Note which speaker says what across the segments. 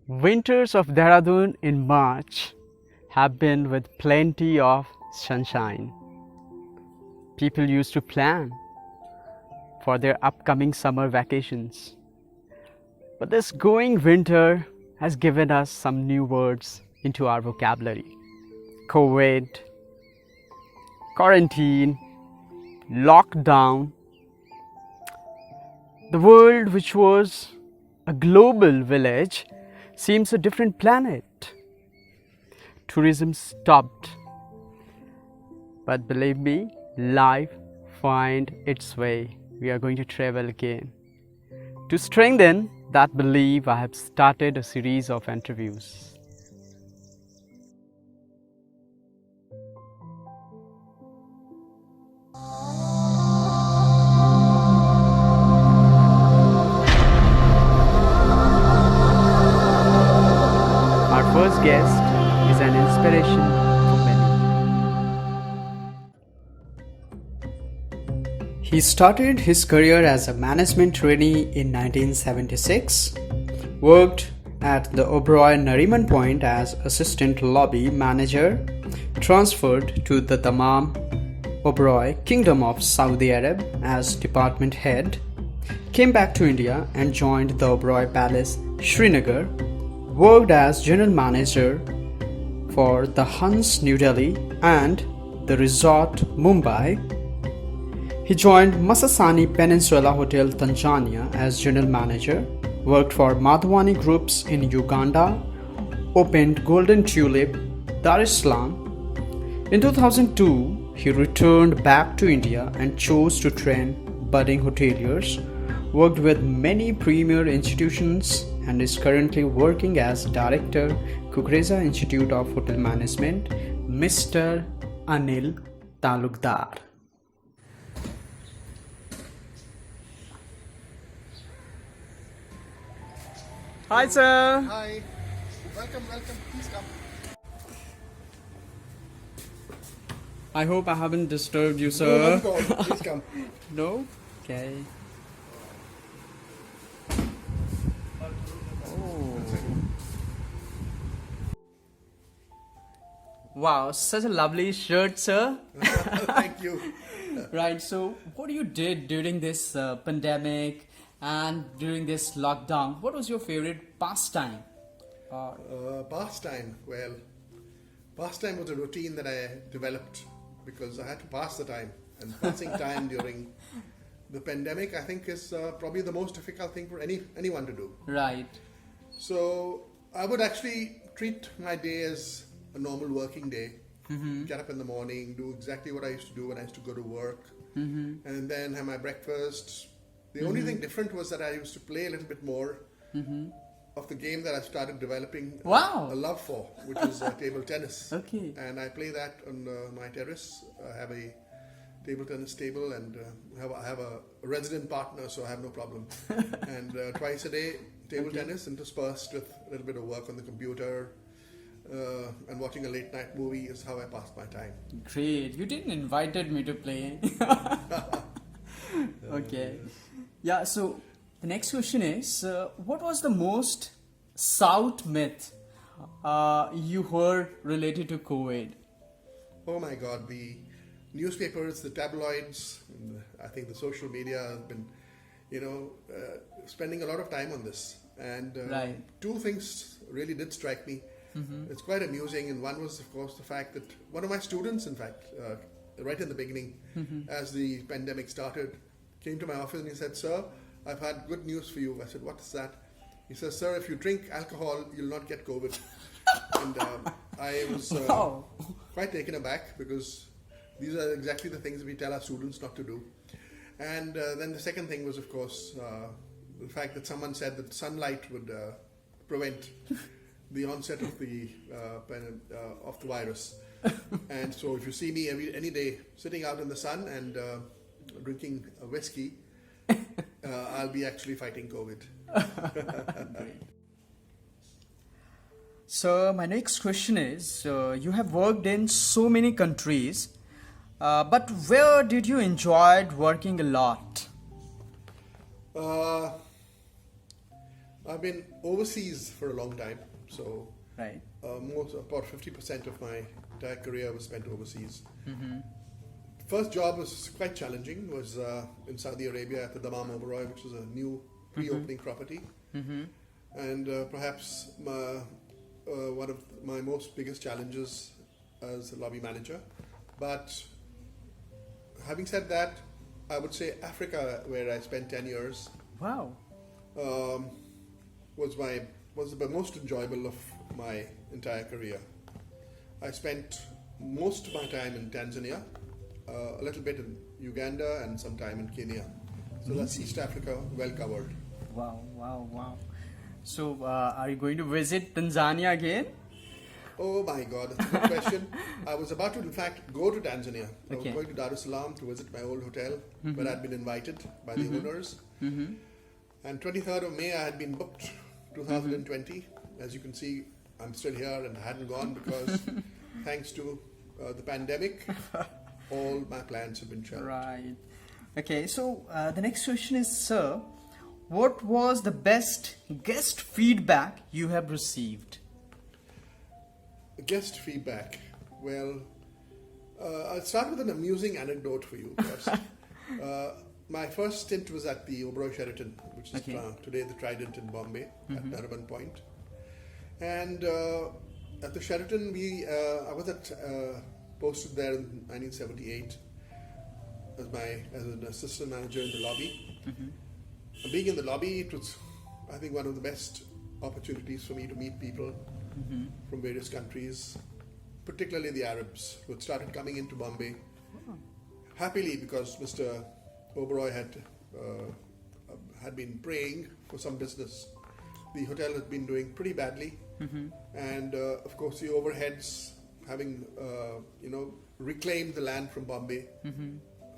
Speaker 1: Winters of Dehradun in March have been with plenty of sunshine. People used to plan for their upcoming summer vacations. But this going winter has given us some new words into our vocabulary: COVID, quarantine, lockdown. The world, which was a global village, seems a different planet. Tourism stopped. But believe me, life find its way. We are going to travel again. To strengthen that belief, I have started a series of interviews. Our first guest is an inspiration for many. He started his career as a management trainee in 1976, worked at the Oberoi Nariman Point as assistant lobby manager, transferred to the Dammam Oberoi Kingdom of Saudi Arab as department head, came back to India and joined the Oberoi Palace, Srinagar, worked as general manager for the Hans New Delhi and the Resort Mumbai. He joined Masasani Peninsula Hotel Tanzania as general manager, worked for Madhwani Groups in Uganda, opened Golden Tulip, Dar es Salaam. In 2002, he returned back to India and chose to train budding hoteliers, worked with many premier institutions and is currently working as director, Kukreza Institute of Hotel Management, Mr. Anil Talukdar. Hi, sir.
Speaker 2: Hi. Welcome. Please come.
Speaker 1: I hope I haven't disturbed you,
Speaker 2: No,
Speaker 1: sir.
Speaker 2: not at all. Please come.
Speaker 1: No? Okay. Oh. Wow, such a lovely shirt, sir.
Speaker 2: Thank you.
Speaker 1: Right, so what you did during this pandemic and during this lockdown? What was your favorite pastime?
Speaker 2: Pastime. Well, pastime was a routine that I developed because I had to pass the time. And passing time during the pandemic, I think, is probably the most difficult thing for anyone to do.
Speaker 1: Right.
Speaker 2: So I would actually treat my day as a normal working day. Get up in the morning, do exactly what I used to do when I used to go to work, and then have my breakfast. The only thing different was that I used to play a little bit more of the game that I started developing
Speaker 1: Wow.
Speaker 2: a love for, which is table tennis.
Speaker 1: Okay.
Speaker 2: And I play that on my terrace. I have a table tennis table and I have a resident partner, so I have no problem. And twice a day, table tennis interspersed with a little bit of work on the computer. And watching a late night movie is how I pass my time.
Speaker 1: Great. You didn't invited me to play. Okay. Yeah, so the next question is, what was the most South myth you heard related to COVID?
Speaker 2: Oh my God, the newspapers, the tabloids, and I think the social media have been, spending a lot of time on this. And
Speaker 1: Right.
Speaker 2: two things really did strike me. It's quite amusing, and one was, of course, the fact that one of my students, in fact, right in the beginning, as the pandemic started, came to my office and he said, "Sir, I've had good news for you." I said, "What is that?" He says, "Sir, if you drink alcohol, you'll not get COVID." And I was
Speaker 1: Wow.
Speaker 2: quite taken aback because these are exactly the things we tell our students not to do. And then the second thing was, of course, the fact that someone said that sunlight would prevent the onset of the virus. And so if you see me any day sitting out in the sun and drinking a whiskey, I'll be actually fighting COVID.
Speaker 1: So my next question is, you have worked in so many countries, but where did you enjoy working a lot?
Speaker 2: I've been overseas for a long time, so
Speaker 1: Right.
Speaker 2: about 50% of my entire career was spent overseas. First job was quite challenging. Was in Saudi Arabia at the Dammam Oberoi, which is a new pre-opening property, and perhaps one of my most biggest challenges as a lobby manager. But having said that, I would say Africa, where I spent 10 years,
Speaker 1: Wow.
Speaker 2: was the most enjoyable of my entire career. I spent most of my time in Tanzania, a little bit in Uganda, and some time in Kenya. So that's East Africa, well covered.
Speaker 1: Wow, wow, wow. So, are you going to visit Tanzania again?
Speaker 2: Oh my God, that's a good question. I was about to, in fact, go to Tanzania. I was
Speaker 1: Okay.
Speaker 2: going to Dar es Salaam to visit my old hotel, where I'd been invited by the owners. And 23rd of May, I had been booked 2020. As you can see, I'm still here and I hadn't gone because, thanks to the pandemic, all my plans have been shelved.
Speaker 1: Right. Okay, so the next question is, sir, what was the best guest feedback you have received?
Speaker 2: Guest feedback. Well, I'll start with an amusing anecdote for you first. My first stint was at the Oberoi Sheraton, which is
Speaker 1: Okay.
Speaker 2: today the Trident in Bombay, at Nariman Point. And at the Sheraton, I was posted there in 1978 as an assistant manager in the lobby. Being in the lobby, it was, I think, one of the best opportunities for me to meet people from various countries, particularly the Arabs, who had started coming into Bombay. Happily, because Mr. Oberoi had been praying for some business. The hotel had been doing pretty badly, and of course the overheads, having reclaimed the land from Bombay,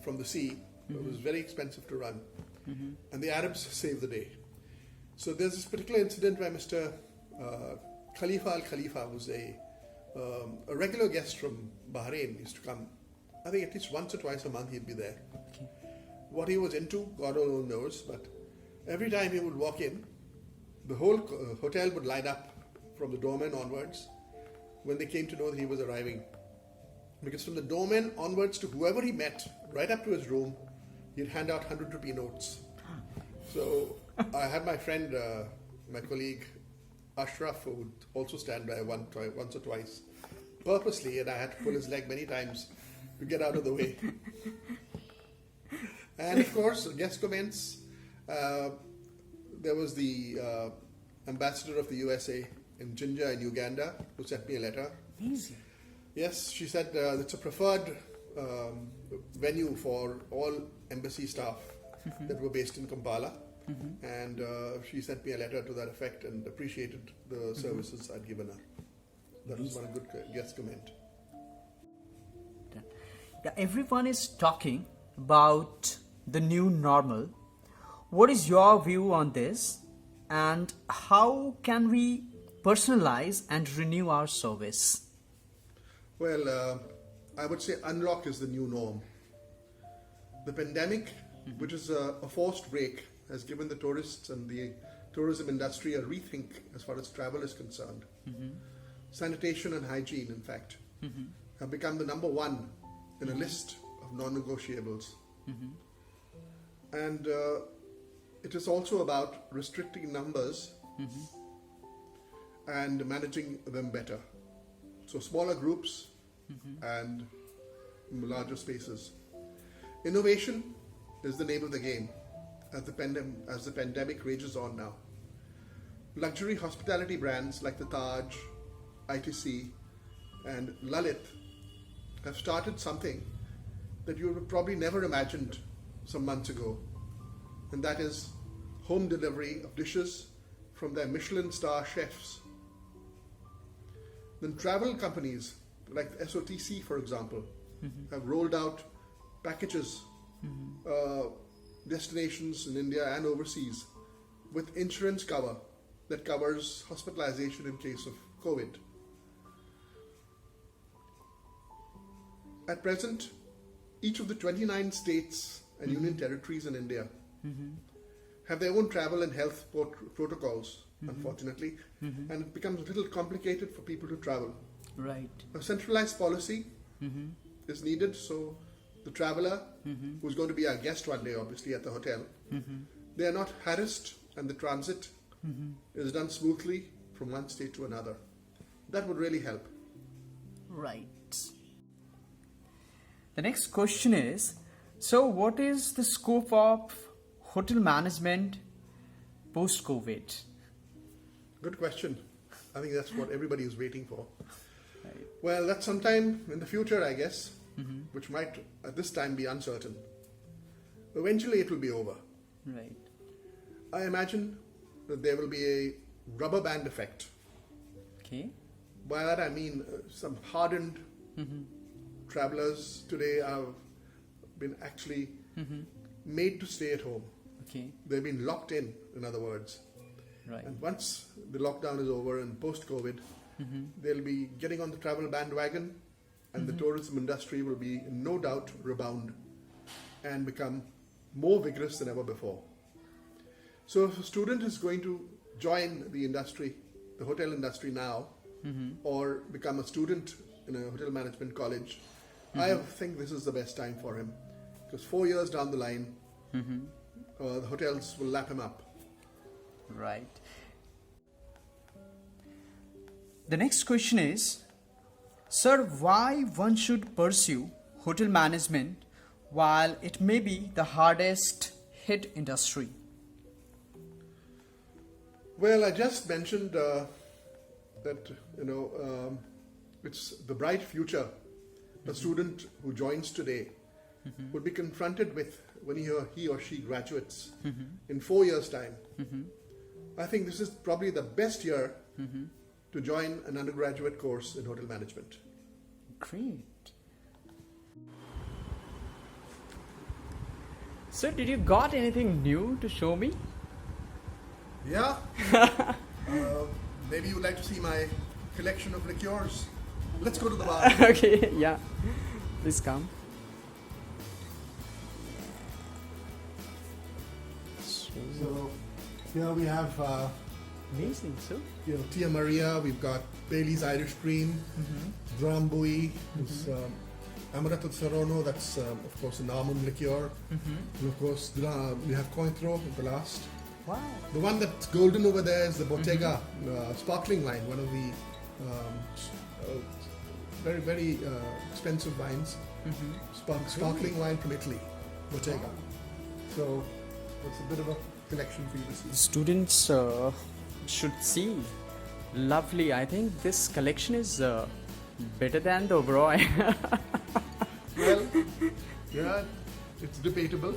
Speaker 2: from the sea, it was very expensive to run, and the Arabs saved the day. So there's this particular incident where Mr. Khalifa Al Khalifa was a regular guest from Bahrain. He used to come, I think at least once or twice a month he'd be there.
Speaker 1: Okay.
Speaker 2: What he was into, God alone knows, but every time he would walk in, the whole hotel would light up from the doorman onwards when they came to know that he was arriving. Because from the doorman onwards to whoever he met, right up to his room, he'd hand out 100 rupee notes. So I had my friend, my colleague Ashraf, who would also stand by once or twice, purposely, and I had to pull his leg many times to get out of the way. And of course, guest comments. There was the ambassador of the USA in Jinja in Uganda who sent me a letter.
Speaker 1: Amazing.
Speaker 2: Yes, she said it's a preferred venue for all embassy staff that were based in Kampala. And she sent me a letter to that effect and appreciated the services I'd given her. That was one good guest comment.
Speaker 1: Yeah, everyone is talking about the new normal. What is your view on this, and how can we personalize and renew our service?
Speaker 2: Well, I would say unlock is the new norm. The pandemic, which is a forced break, has given the tourists and the tourism industry a rethink as far as travel is concerned. Sanitation and hygiene, in fact, have become the number one in a list of non-negotiables. And it is also about restricting numbers and managing them better. So smaller groups and larger spaces. Innovation is the name of the game as the pandemic rages on now. Luxury hospitality brands like the Taj, ITC, and Lalit have started something that you would probably never imagined some months ago, and that is home delivery of dishes from their Michelin star chefs. Then travel companies like SOTC, for example, have rolled out packages, destinations in India and overseas with insurance cover that covers hospitalization in case of COVID. At present, each of the 29 states and union territories in India have their own travel and health protocols, unfortunately, and it becomes a little complicated for people to travel.
Speaker 1: Right.
Speaker 2: A centralized policy is needed, so the traveler, who's going to be our guest one day, obviously, at the hotel, they are not harassed, and the transit is done smoothly from one state to another. That would really help.
Speaker 1: Right. The next question is, so what is the scope of hotel management post-COVID?
Speaker 2: Good question. I think that's what everybody is waiting for.
Speaker 1: Right.
Speaker 2: Well, that's sometime in the future, I guess, which might at this time be uncertain. Eventually it will be over.
Speaker 1: Right.
Speaker 2: I imagine that there will be a rubber band effect.
Speaker 1: Okay.
Speaker 2: By that I mean some hardened travelers today have been actually made to stay at home.
Speaker 1: Okay.
Speaker 2: They've been locked in other words.
Speaker 1: Right.
Speaker 2: And once the lockdown is over and post-COVID, they'll be getting on the travel bandwagon, and the tourism industry will be no doubt rebound and become more vigorous than ever before. So if a student is going to join the industry, the hotel industry now, or become a student in a hotel management college, I think this is the best time for him, because 4 years down the line, the hotels will lap him up.
Speaker 1: Right. The next question is, sir, why one should pursue hotel management while it may be the hardest hit industry?
Speaker 2: Well, I just mentioned that it's the bright future. A student who joins today would be confronted with when he or she graduates in 4 years' time. I think this is probably the best year to join an undergraduate course in hotel management.
Speaker 1: Great. So, did you got anything new to show me?
Speaker 2: Yeah. Maybe you'd like to see my collection of liqueurs. Let's go to the bar.
Speaker 1: Okay, yeah. Please come.
Speaker 2: So here we have
Speaker 1: Amazing, so.
Speaker 2: Tia Maria, we've got Bailey's Irish Cream, Drambuie, Amaretto Serrano, that's of course an almond liqueur, and of course we have Cointreau, the last.
Speaker 1: Wow.
Speaker 2: The one that's golden over there is the Bottega sparkling wine, one of the very, very expensive wines. Sparkling wine from Italy, Bottega. So it's a bit of a collection for you to see.
Speaker 1: Students should see. Lovely. I think this collection is better than the Oberoi.
Speaker 2: Well, yeah, it's debatable.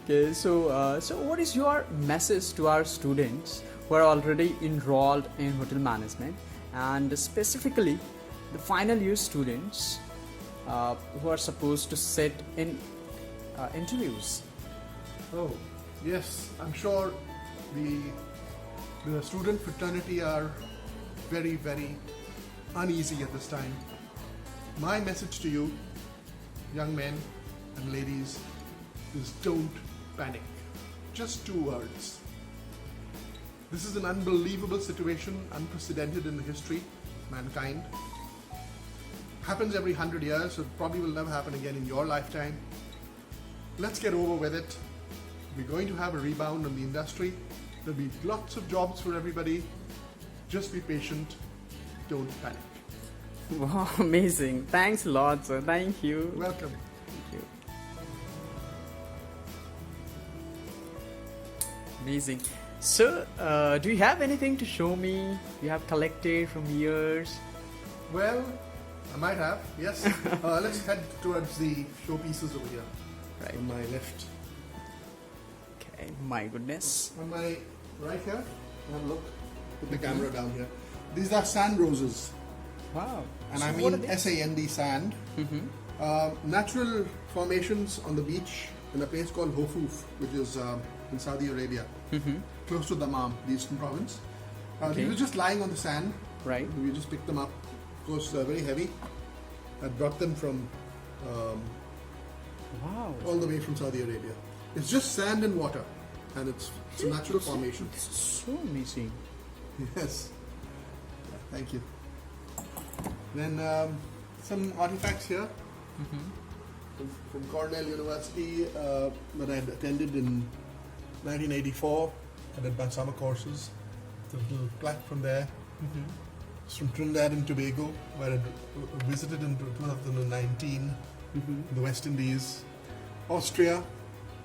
Speaker 1: Okay, so what is your message to our students who are already enrolled in hotel management, and specifically the final year students who are supposed to sit in interviews?
Speaker 2: Oh, yes, I'm sure the student fraternity are very, very uneasy at this time. My message to you, young men and ladies, is don't panic. Just 2 words. This is an unbelievable situation, unprecedented in the history of mankind. Happens every 100 years, so it probably will never happen again in your lifetime. Let's get over with it. We're going to have a rebound in the industry. There'll be lots of jobs for everybody. Just be patient. Don't panic.
Speaker 1: Wow, amazing. Thanks a lot, sir. Thank you.
Speaker 2: Welcome.
Speaker 1: Thank you. Amazing. So, do you have anything to show me? You have collected from years?
Speaker 2: Well, I might have, yes. Let's head towards the showpieces over here.
Speaker 1: Right.
Speaker 2: On my left.
Speaker 1: Okay, my goodness.
Speaker 2: On my right here, have a look. Put the camera down here. These are sand roses.
Speaker 1: Wow.
Speaker 2: And
Speaker 1: So
Speaker 2: I
Speaker 1: what are
Speaker 2: mean
Speaker 1: they?
Speaker 2: SAND sand. Natural formations on the beach in a place called Hofuf, which is in Saudi Arabia, close to Dammam, the eastern province.
Speaker 1: Okay.
Speaker 2: They were just lying on the sand.
Speaker 1: Right.
Speaker 2: We just picked them up. Of course, they're very heavy. I brought them from
Speaker 1: Wow.
Speaker 2: all the way from Saudi Arabia. It's just sand and water, and it's a natural formation.
Speaker 1: This is so amazing.
Speaker 2: Yes. Thank you. Then some artifacts here from Cornell University that I had attended in 1984. I did my summer courses. The little plaque from there. It's from Trinidad and Tobago, where I visited in 2019. The West Indies. Austria.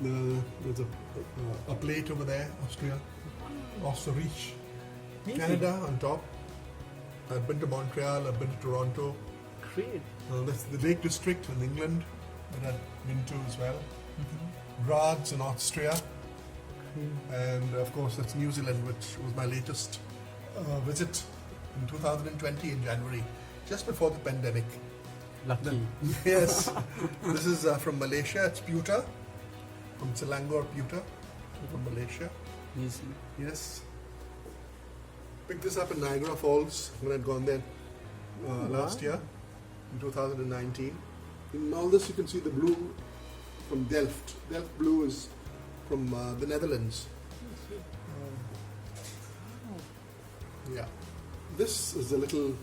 Speaker 2: There's a plate over there. Austria. Austerreich. Canada on top. I've been to Montreal, I've been to Toronto.
Speaker 1: Great.
Speaker 2: That's the Lake District in England that I've been to as well. Graz in Austria. And of course that's New Zealand, which was my latest visit in 2020 in January, just before the pandemic.
Speaker 1: Lucky.
Speaker 2: Yes. This is from Malaysia, it's Puta. From Selangor, Puta. From Malaysia.
Speaker 1: Amazing.
Speaker 2: Yes. Picked this up in Niagara Falls when I'd gone there last year, in 2019. In all this, you can see the blue from Delft. Delft blue is from the Netherlands. Yeah. This is a little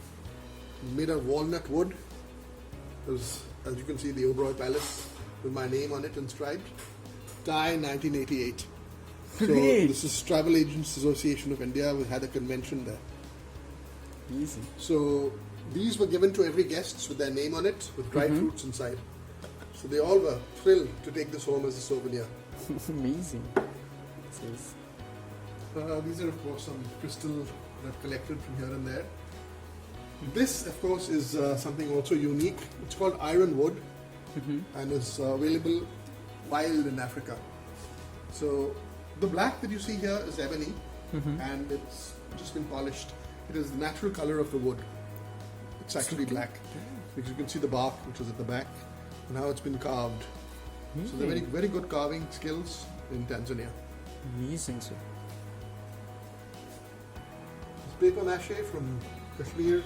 Speaker 2: made of walnut wood. As you can see, the Oberoi Palace with my name on it inscribed. Thai 1988. So
Speaker 1: Great.
Speaker 2: this is Travel Agents Association of India. We had a convention there.
Speaker 1: Easy.
Speaker 2: So these were given to every guest with their name on it, with dried fruits inside. So they all were thrilled to take this home as a souvenir.
Speaker 1: Amazing. This
Speaker 2: These are of course some crystal that I've collected from here and there. This of course is something also unique. It's called iron wood and is available wild in Africa. So the black that you see here is ebony and it's just been polished. It is the natural color of the wood. It's actually black because you can see the bark which is at the back and how it's been carved. So they're very, very good carving skills in Tanzania.
Speaker 1: Amazing, sir.
Speaker 2: It's paper mache from Kashmir.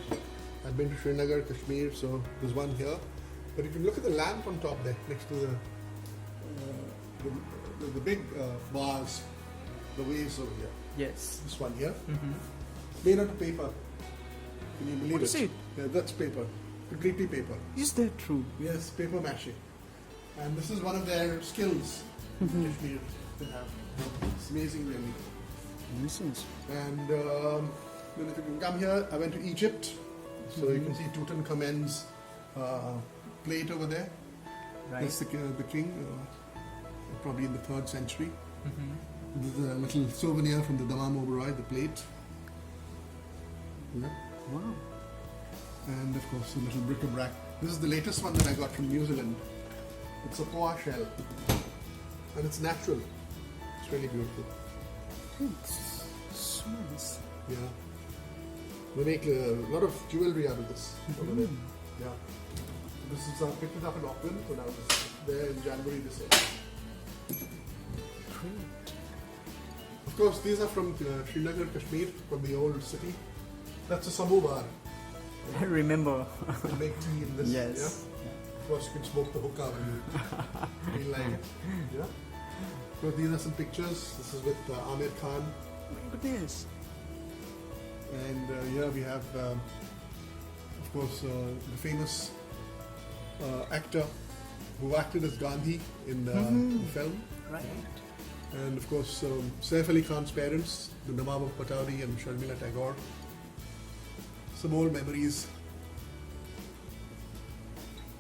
Speaker 2: I've been to Srinagar, Kashmir, so there's one here. But you can look at the lamp on top there, next to the big vase, the vase over here.
Speaker 1: Yes.
Speaker 2: This one here, made out of paper. Can you believe
Speaker 1: What is it?
Speaker 2: Yeah, that's paper, completely paper.
Speaker 1: Is that true?
Speaker 2: Yes, paper mache. And this is one of their skills in Kashmir they have. It's amazing, really.
Speaker 1: Amazing, sir.
Speaker 2: And then if you can come here, I went to Egypt. So you can see Tutankhamun's plate over there.
Speaker 1: Right.
Speaker 2: That's the king, probably in the 3rd century. This is a little souvenir from the Damam Oberoi, the plate. Yeah.
Speaker 1: Wow.
Speaker 2: And of course, a little bric-a-brac. This is the latest one that I got from New Zealand. It's a poa shell. And it's natural. It's really beautiful.
Speaker 1: It's so nice.
Speaker 2: Yeah. They make a lot of jewelry out of this over there. Yeah. This is I picked it up in Auckland when I was there in January this year.
Speaker 1: Great.
Speaker 2: Of course, these are from Srinagar, Kashmir, from the old city. That's a samovar.
Speaker 1: I remember.
Speaker 2: They make tea in this.
Speaker 1: Yes.
Speaker 2: Yeah? Of course, you can smoke the hookah when you feel like it. Yeah. So these are some pictures. This is with Amir Khan.
Speaker 1: My goodness.
Speaker 2: And here we have, of course, the famous actor who acted as Gandhi in the film.
Speaker 1: Right.
Speaker 2: And of course, Saif Ali Khan's parents, the Nawab of Pataudi and Sharmila Tagore. Some old memories.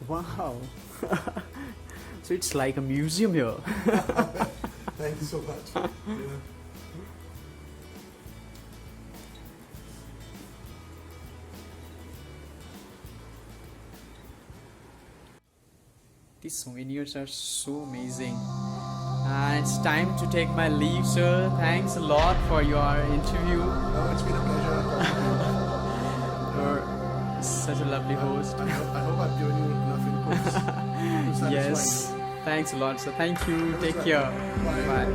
Speaker 1: Wow. So it's like a museum here.
Speaker 2: Thank you so much. Yeah.
Speaker 1: These souvenirs are so amazing. And it's time to take my leave, sir. Thanks a lot for your interview.
Speaker 2: Oh, it's been a pleasure talking to you.
Speaker 1: You're such a lovely host.
Speaker 2: I hope I've given you enough inputs.
Speaker 1: Yes. Thanks a lot, sir. Thank you. Take care.
Speaker 2: Bye.
Speaker 1: Bye.